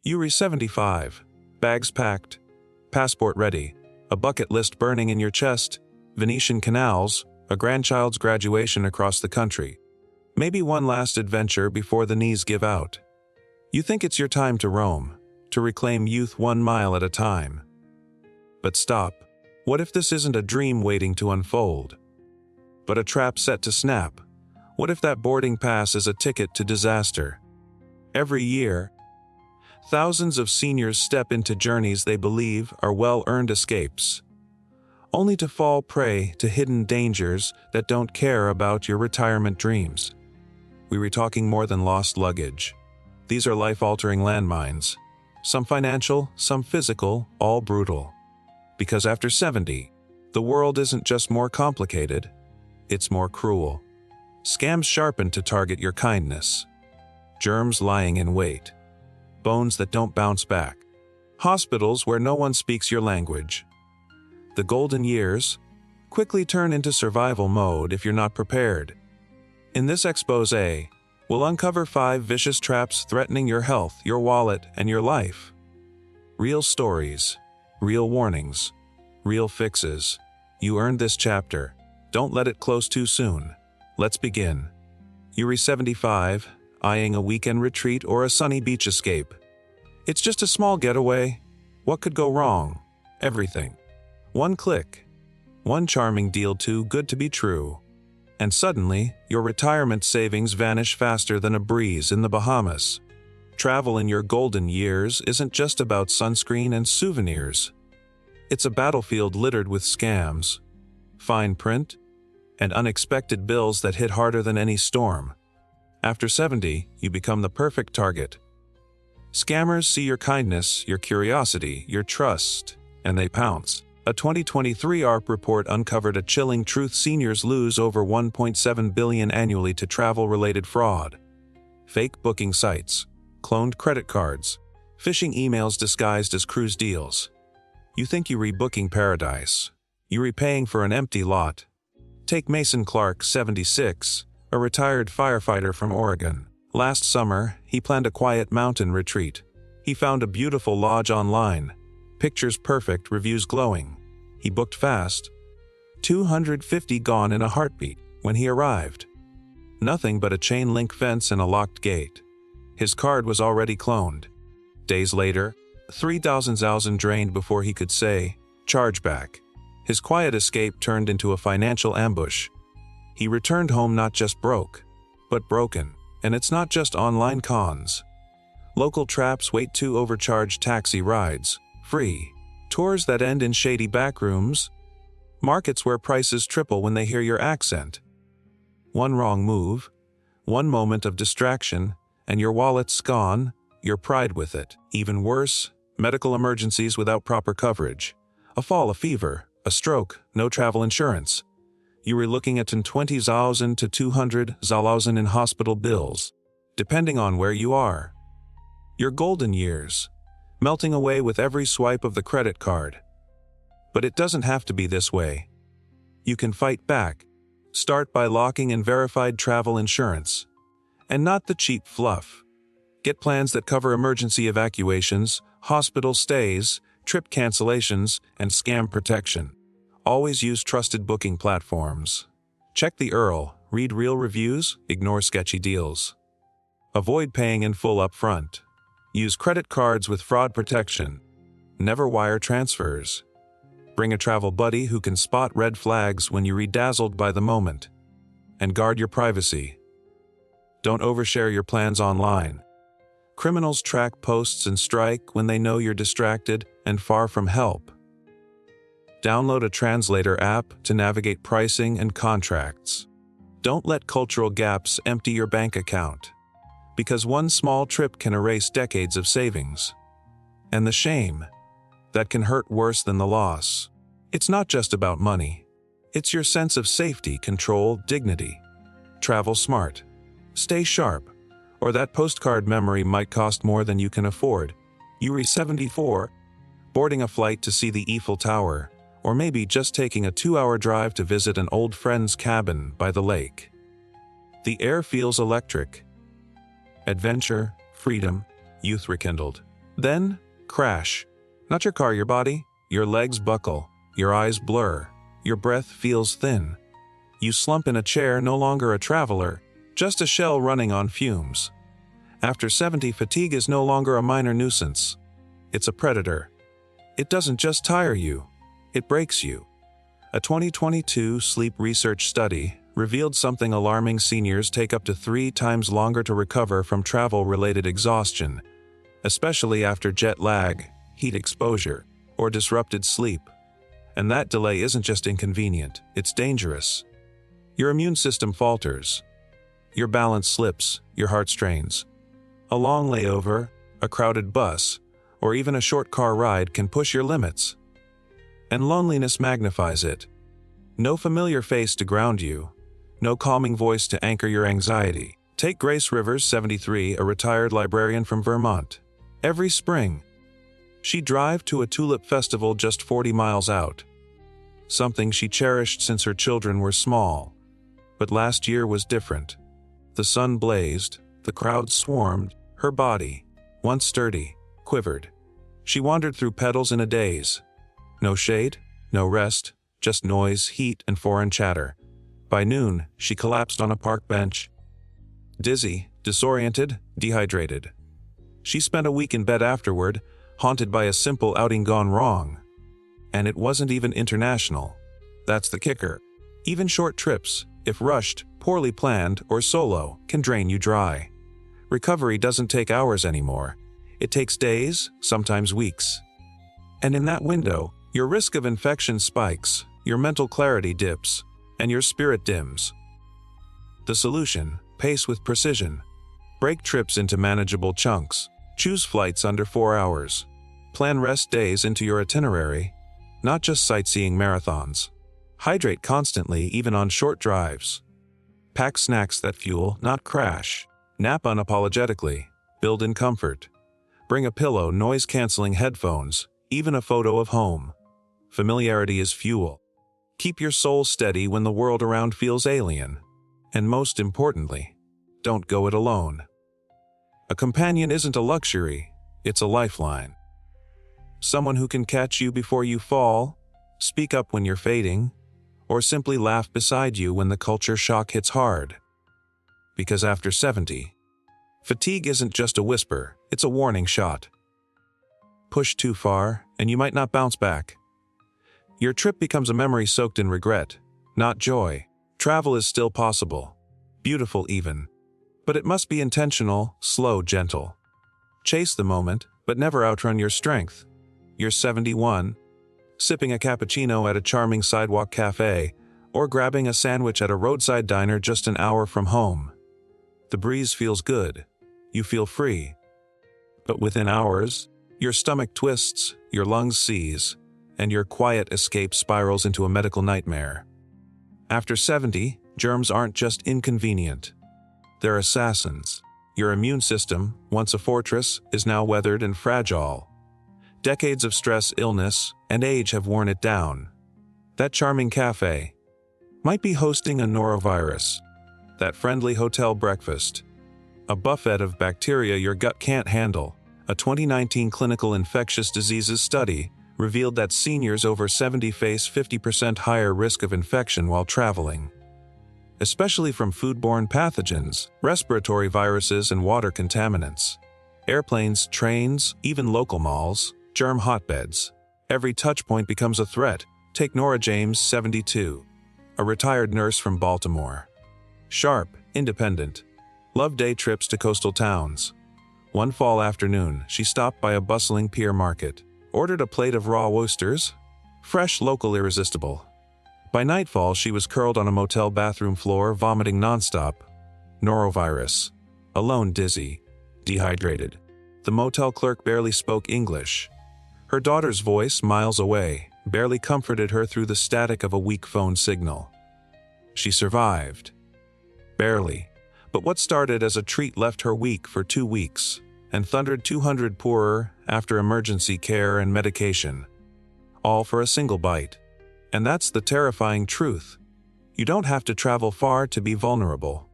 URI 75. Bags packed. Passport ready. A bucket list burning in your chest. Venetian canals. A grandchild's graduation across the country. Maybe one last adventure before the knees give out. You think it's your time to roam, to reclaim youth 1 mile at a time. But stop. What if this isn't a dream waiting to unfold, but a trap set to snap? What if that boarding pass is a ticket to disaster? Every year, thousands of seniors step into journeys they believe are well-earned escapes, only to fall prey to hidden dangers that don't care about your retirement dreams. We were talking more than lost luggage. These are life-altering landmines. Some financial, some physical, all brutal. Because after 70, the world isn't just more complicated, it's more cruel. Scams sharpen to target your kindness. Germs lying in wait. Bones that don't bounce back. Hospitals where no one speaks your language. The golden years quickly turn into survival mode if you're not prepared. In this exposé, we'll uncover 5 vicious traps threatening your health, your wallet, and your life. Real stories, real warnings, real fixes. You earned this chapter. Don't let it close too soon. Let's begin. URI 75, eyeing a weekend retreat or a sunny beach escape. It's just a small getaway. What could go wrong? Everything. One click. One charming deal too good to be true. And suddenly, your retirement savings vanish faster than a breeze in the Bahamas. Travel in your golden years isn't just about sunscreen and souvenirs. It's a battlefield littered with scams, fine print, and unexpected bills that hit harder than any storm. After 70, you become the perfect target. Scammers see your kindness, your curiosity, your trust, and they pounce. A 2023 AARP report uncovered a chilling truth: seniors lose over $1.7 billion annually to travel-related fraud. Fake booking sites, cloned credit cards, phishing emails disguised as cruise deals. You think you're rebooking paradise. You're repaying for an empty lot. Take Mason Clark, 76, a retired firefighter from Oregon. Last summer, he planned a quiet mountain retreat. He found a beautiful lodge online. Pictures perfect, reviews glowing. He booked fast. $250 gone in a heartbeat when he arrived. Nothing but a chain link fence and a locked gate. His card was already cloned. Days later, 3,000 drained before he could say, chargeback. His quiet escape turned into a financial ambush. He returned home not just broke, but broken. And it's not just online cons. Local traps wait to overcharge taxi rides. Free. Tours that end in shady backrooms. Markets where prices triple when they hear your accent. One wrong move, one moment of distraction, and your wallet's gone, your pride with it. Even worse, medical emergencies without proper coverage. A fall, a fever, a stroke, no travel insurance. You were looking at 20,000 to 200,000 in hospital bills, depending on where you are. Your golden years, melting away with every swipe of the credit card. But it doesn't have to be this way. You can fight back. Start by locking in verified travel insurance. And not the cheap fluff. Get plans that cover emergency evacuations, hospital stays, trip cancellations, and scam protection. Always use trusted booking platforms. Check the URL, read real reviews, ignore sketchy deals. Avoid paying in full upfront. Use credit cards with fraud protection. Never wire transfers. Bring a travel buddy who can spot red flags when you're dazzled by the moment. And guard your privacy. Don't overshare your plans online. Criminals track posts and strike when they know you're distracted and far from help. Download a translator app to navigate pricing and contracts. Don't let cultural gaps empty your bank account. Because one small trip can erase decades of savings. And the shame, that can hurt worse than the loss. It's not just about money. It's your sense of safety, control, dignity. Travel smart. Stay sharp, or that postcard memory might cost more than you can afford. URI 74, boarding a flight to see the Eiffel Tower, or maybe just taking a 2-hour drive to visit an old friend's cabin by the lake. The air feels electric. Adventure, freedom, youth rekindled. Then, crash. Not your car, your body. Your legs buckle, your eyes blur, your breath feels thin. You slump in a chair, no longer a traveler, just a shell running on fumes. After 70, fatigue is no longer a minor nuisance. It's a predator. It doesn't just tire you, it breaks you. A 2022 sleep research study revealed something alarming. Seniors take up to 3 times longer to recover from travel-related exhaustion, especially after jet lag, heat exposure, or disrupted sleep. And that delay isn't just inconvenient, it's dangerous. Your immune system falters. Your balance slips, your heart strains. A long layover, a crowded bus, or even a short car ride can push your limits. And loneliness magnifies it. No familiar face to ground you, no calming voice to anchor your anxiety. Take Grace Rivers, 73, a retired librarian from Vermont. Every spring, she'd drive to a tulip festival just 40 miles out. Something she cherished since her children were small. But last year was different. The sun blazed, the crowd swarmed, her body, once sturdy, quivered. She wandered through petals in a daze. No shade, no rest, just noise, heat, and foreign chatter. By noon, she collapsed on a park bench. Dizzy, disoriented, dehydrated. She spent a week in bed afterward, haunted by a simple outing gone wrong. And it wasn't even international. That's the kicker. Even short trips, if rushed, poorly planned, or solo, can drain you dry. Recovery doesn't take hours anymore. It takes days, sometimes weeks. And in that window, your risk of infection spikes, your mental clarity dips, and your spirit dims. The solution: pace with precision. Break trips into manageable chunks. Choose flights under 4 hours. Plan rest days into your itinerary, not just sightseeing marathons. Hydrate constantly, even on short drives. Pack snacks that fuel, not crash. Nap unapologetically. Build in comfort. Bring a pillow, noise-canceling headphones, even a photo of home. Familiarity is fuel. Keep your soul steady when the world around feels alien. And most importantly, don't go it alone. A companion isn't a luxury, it's a lifeline. Someone who can catch you before you fall, speak up when you're fading, or simply laugh beside you when the culture shock hits hard. Because after 70, fatigue isn't just a whisper, it's a warning shot. Push too far, and you might not bounce back. Your trip becomes a memory soaked in regret, not joy. Travel is still possible, beautiful even. But it must be intentional, slow, gentle. Chase the moment, but never outrun your strength. You're 71, sipping a cappuccino at a charming sidewalk cafe, or grabbing a sandwich at a roadside diner just an hour from home. The breeze feels good. You feel free. But within hours, your stomach twists, your lungs seize, and your quiet escape spirals into a medical nightmare. After 70, germs aren't just inconvenient. They're assassins. Your immune system, once a fortress, is now weathered and fragile. Decades of stress, illness, and age have worn it down. That charming cafe might be hosting a norovirus. That friendly hotel breakfast, a buffet of bacteria your gut can't handle. A 2019 clinical infectious diseases study revealed that seniors over 70 face 50% higher risk of infection while traveling, especially from foodborne pathogens, respiratory viruses, and water contaminants. Airplanes, trains, even local malls, germ hotbeds. Every touchpoint becomes a threat. Take Nora James, 72, a retired nurse from Baltimore. Sharp, independent, loved day trips to coastal towns. One fall afternoon, she stopped by a bustling pier market, ordered a plate of raw oysters, fresh, local, irresistible. By nightfall, she was curled on a motel bathroom floor, vomiting nonstop. Norovirus. Alone, dizzy, dehydrated. The motel clerk barely spoke English. Her daughter's voice, miles away, barely comforted her through the static of a weak phone signal. She survived. Barely. But what started as a treat left her weak for 2 weeks, and thundered 200 poorer after emergency care and medication. All for a single bite. And that's the terrifying truth. You don't have to travel far to be vulnerable.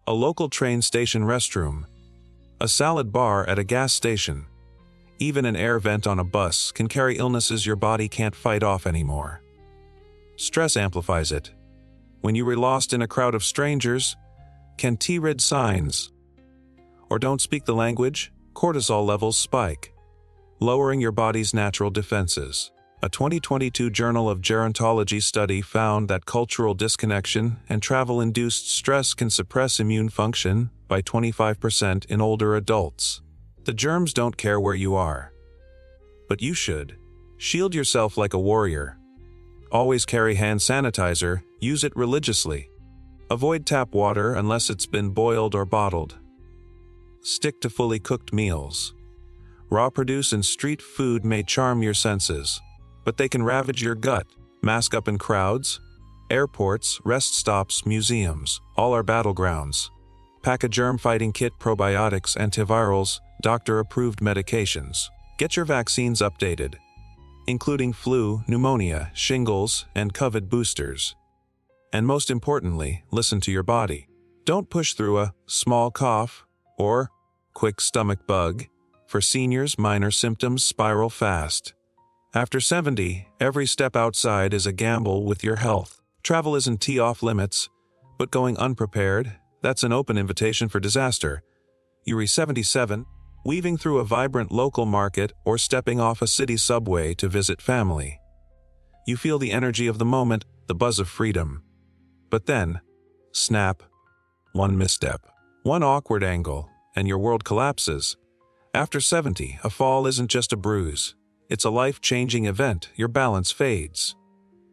A local train station restroom. A salad bar at a gas station. Even an air vent on a bus can carry illnesses your body can't fight off anymore. Stress amplifies it. When you were lost in a crowd of strangers, can read signs, or don't speak the language, cortisol levels spike, lowering your body's natural defenses. A 2022 Journal of Gerontology study found that cultural disconnection and travel-induced stress can suppress immune function by 25% in older adults. The germs don't care where you are. But you should. Shield yourself like a warrior. Always carry hand sanitizer, use it religiously. Avoid tap water unless it's been boiled or bottled. Stick to fully cooked meals. Raw produce and street food may charm your senses, but they can ravage your gut. Mask up in crowds. Airports, rest stops, museums, all are battlegrounds. Pack a germ-fighting kit, probiotics, antivirals, doctor-approved medications. Get your vaccines updated, including flu, pneumonia, shingles, and COVID boosters. And most importantly, listen to your body. Don't push through a small cough or quick stomach bug. For seniors, minor symptoms spiral fast. After 70, every step outside is a gamble with your health. Travel isn't off limits, but going unprepared, that's an open invitation for disaster. You're 77, weaving through a vibrant local market or stepping off a city subway to visit family. You feel the energy of the moment, the buzz of freedom. But then, snap, one misstep, one awkward angle, and your world collapses. After 70, a fall isn't just a bruise. It's a life-changing event. Your balance fades.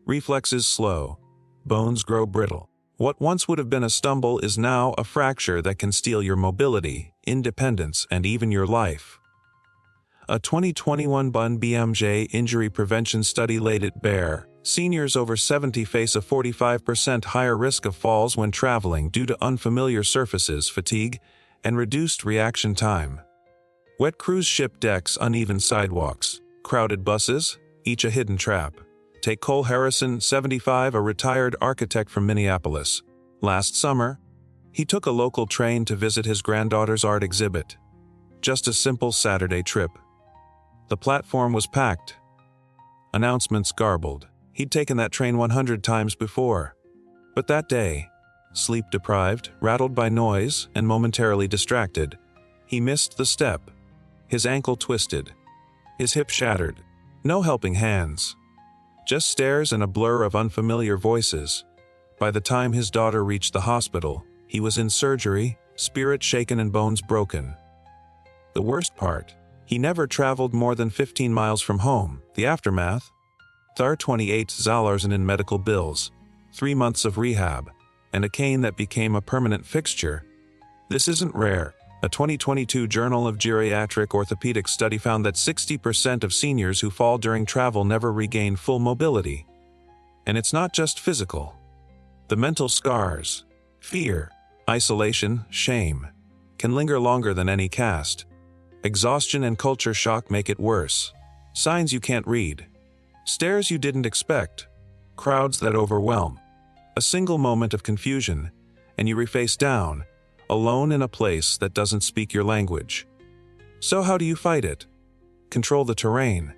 Reflexes slow. Bones grow brittle. What once would have been a stumble is now a fracture that can steal your mobility, independence, and even your life. A 2021 BMJ injury prevention study laid it bare. Seniors over 70 face a 45% higher risk of falls when traveling due to unfamiliar surfaces, fatigue, and reduced reaction time. Wet cruise ship decks, uneven sidewalks, crowded buses, each a hidden trap. Take Cole Harrison, 75, a retired architect from Minneapolis. Last summer, he took a local train to visit his granddaughter's art exhibit. Just a simple Saturday trip. The platform was packed. Announcements garbled. He'd taken that train 100 times before. But that day, sleep-deprived, rattled by noise, and momentarily distracted, he missed the step. His ankle twisted. His hip shattered. No helping hands. Just stares and a blur of unfamiliar voices. By the time his daughter reached the hospital, he was in surgery, spirit shaken and bones broken. The worst part, he never traveled more than 15 miles from home. The aftermath? $28,000 in medical bills, 3 months of rehab, and a cane that became a permanent fixture. This isn't rare. A 2022 Journal of Geriatric Orthopedics study found that 60% of seniors who fall during travel never regain full mobility. And it's not just physical. The mental scars, fear, isolation, shame, can linger longer than any cast. Exhaustion and culture shock make it worse. Signs you can't read. Stares you didn't expect. Crowds that overwhelm. A single moment of confusion, and you're face down, alone in a place that doesn't speak your language. So how do you fight it? Control the terrain.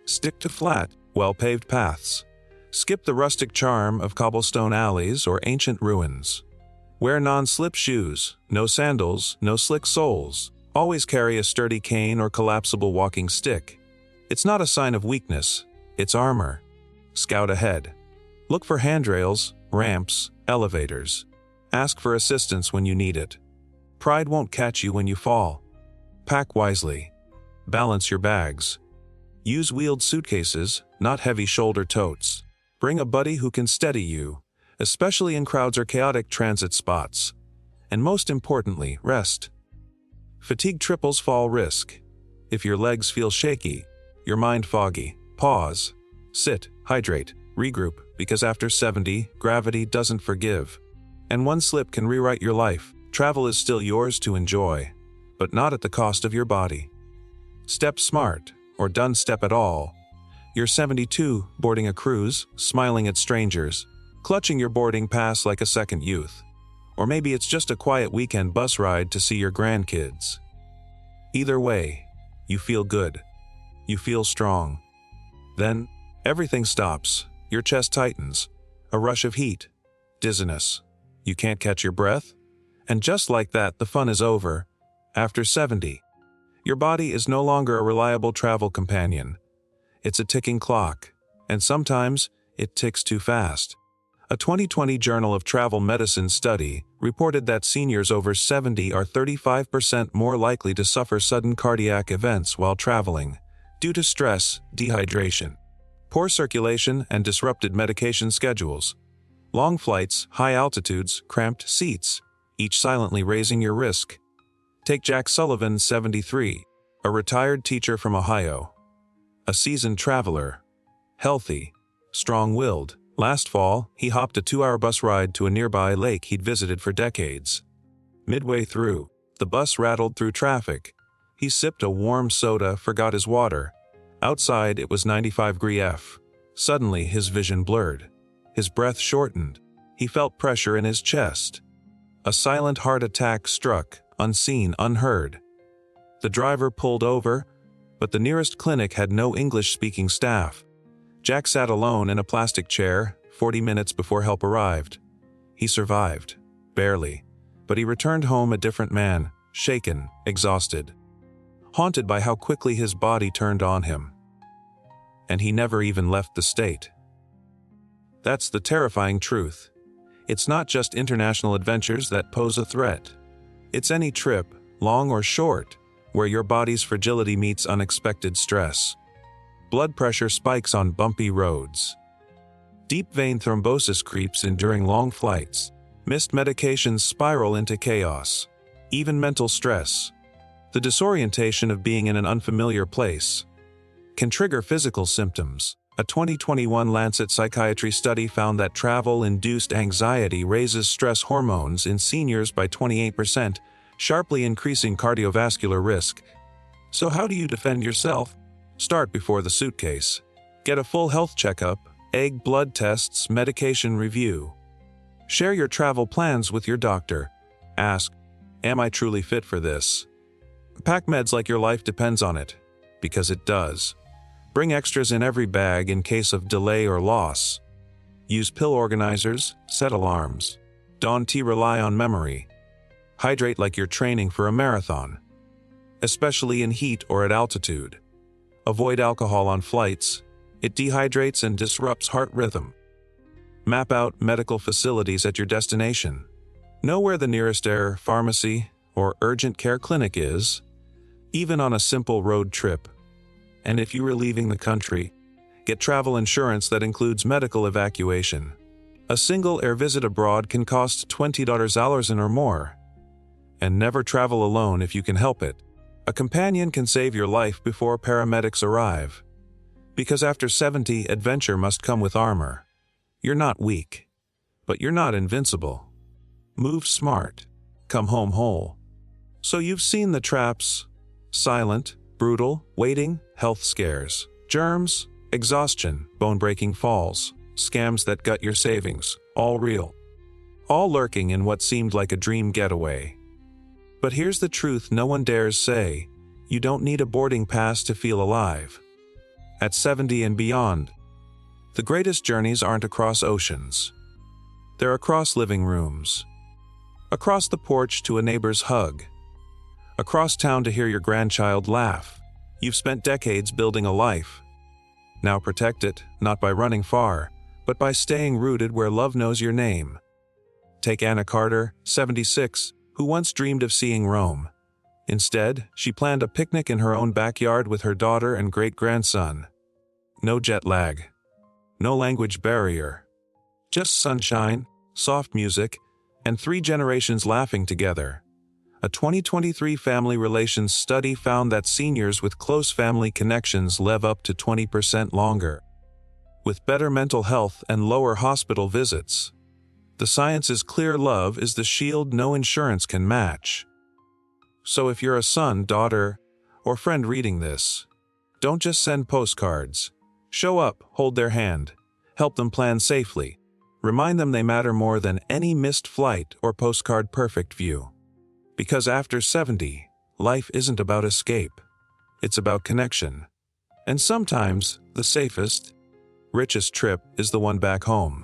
Stick to flat, well-paved paths. Skip the rustic charm of cobblestone alleys or ancient ruins. Wear non-slip shoes, no sandals, no slick soles. Always carry a sturdy cane or collapsible walking stick. It's not a sign of weakness, it's armor. Scout ahead. Look for handrails, ramps, elevators. Ask for assistance when you need it. Pride won't catch you when you fall. Pack wisely. Balance your bags. Use wheeled suitcases, not heavy shoulder totes. Bring a buddy who can steady you, especially in crowds or chaotic transit spots. And most importantly, rest. Fatigue triples fall risk. If your legs feel shaky, your mind foggy, pause. Sit, hydrate, regroup, because after 70, gravity doesn't forgive. And one slip can rewrite your life. Travel is still yours to enjoy, but not at the cost of your body. Step smart, or don't step at all. You're 72, boarding a cruise, smiling at strangers, clutching your boarding pass like a second youth. Or maybe it's just a quiet weekend bus ride to see your grandkids. Either way, you feel good. You feel strong. Then, everything stops. Your chest tightens. A rush of heat. Dizziness. You can't catch your breath. And just like that, the fun is over. After 70. Your body is no longer a reliable travel companion. It's a ticking clock. And sometimes, it ticks too fast. A 2020 Journal of Travel Medicine study reported that seniors over 70 are 35% more likely to suffer sudden cardiac events while traveling, due to stress, dehydration, poor circulation, and disrupted medication schedules. Long flights, high altitudes, cramped seats, each silently raising your risk. Take Jack Sullivan, 73, a retired teacher from Ohio. A seasoned traveler. Healthy, strong-willed. Last fall, he hopped a 2-hour bus ride to a nearby lake he'd visited for decades. Midway through, the bus rattled through traffic. He sipped a warm soda, forgot his water. Outside, it was 95 F. Suddenly, his vision blurred. His breath shortened. He felt pressure in his chest. A silent heart attack struck, unseen, unheard. The driver pulled over, but the nearest clinic had no English-speaking staff. Jack sat alone in a plastic chair, 40 minutes before help arrived. He survived. Barely. But he returned home a different man, shaken, exhausted, haunted by how quickly his body turned on him. And he never even left the state. That's the terrifying truth. It's not just international adventures that pose a threat. It's any trip, long or short, where your body's fragility meets unexpected stress. Blood pressure spikes on bumpy roads. Deep vein thrombosis creeps in during long flights. Missed medications spiral into chaos. Even mental stress, the disorientation of being in an unfamiliar place, can trigger physical symptoms. A 2021 Lancet Psychiatry study found that travel-induced anxiety raises stress hormones in seniors by 28%, sharply increasing cardiovascular risk. So how do you defend yourself? Start before the suitcase. Get a full health checkup, egg blood tests, medication review. Share your travel plans with your doctor. Ask, am I truly fit for this? Pack meds like your life depends on it, because it does. Bring extras in every bag in case of delay or loss. Use pill organizers, set alarms. Don't rely on memory. Hydrate like you're training for a marathon, especially in heat or at altitude. Avoid alcohol on flights. It dehydrates and disrupts heart rhythm. Map out medical facilities at your destination. Know where the nearest air, pharmacy, or urgent care clinic is, even on a simple road trip. And if you are leaving the country, get travel insurance that includes medical evacuation. A single air visit abroad can cost $20 or more. And never travel alone if you can help it. A companion can save your life before paramedics arrive. Because after 70, adventure must come with armor. You're not weak, but you're not invincible. Move smart. Come home whole. So you've seen the traps. Silent, brutal, waiting, health scares, germs, exhaustion, bone-breaking falls, scams that gut your savings, all real. All lurking in what seemed like a dream getaway. But here's the truth no one dares say: you don't need a boarding pass to feel alive. At 70 and beyond, the greatest journeys aren't across oceans. They're across living rooms. Across the porch to a neighbor's hug. Across town to hear your grandchild laugh. You've spent decades building a life. Now protect it, not by running far, but by staying rooted where love knows your name. Take Anna Carter, 76, who once dreamed of seeing Rome. Instead, she planned a picnic in her own backyard with her daughter and great-grandson. No jet lag. No language barrier. Just sunshine, soft music, and 3 generations laughing together. A 2023 family relations study found that seniors with close family connections live up to 20% longer, with better mental health and lower hospital visits. The science is clear: love is the shield no insurance can match. So if you're a son, daughter, or friend reading this, don't just send postcards. Show up, hold their hand, help them plan safely. Remind them they matter more than any missed flight or postcard perfect view. Because after 70, life isn't about escape. It's about connection. And sometimes, the safest, richest trip is the one back home.